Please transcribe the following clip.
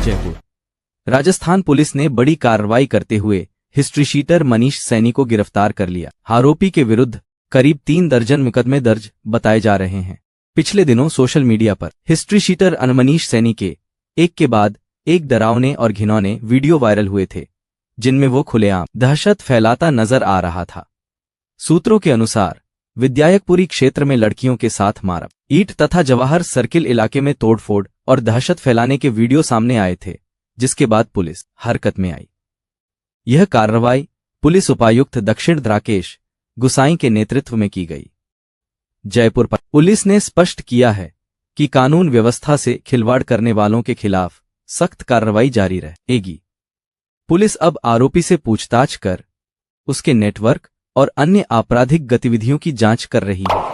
Jaipur Rajasthan police ने बड़ी कार्रवाई करते हुए हिस्ट्री शीटर मनीष सैनी को गिरफ्तार कर लिया। आरोपी के विरुद्ध करीब 3 दर्जन मुकदमे दर्ज बताए जा रहे हैं। पिछले दिनों सोशल मीडिया पर हिस्ट्री शीटर मनीष सैनी के एक के बाद एक डरावने और घिनौने वीडियो वायरल हुए थे, जिनमें वो खुलेआम दहशत फैलाता नजर आ रहा था। सूत्रों के अनुसार विद्यायकपुरी क्षेत्र में लड़कियों के साथ मारप, ईंट तथा जवाहर सर्किल इलाके में तोड़फोड़ और दहशत फैलाने के वीडियो सामने आए थे, जिसके बाद पुलिस हरकत में आई। यह कार्रवाई पुलिस उपायुक्त दक्षिण राकेश गुसाई के नेतृत्व में की गई। जयपुर पुलिस ने स्पष्ट किया है कि कानून व्यवस्था से खिलवाड़ करने वालों के खिलाफ सख्त कार्रवाई जारी रहेगी। पुलिस अब आरोपी से पूछताछ कर उसके नेटवर्क और अन्य आपराधिक गतिविधियों की जांच कर रही है।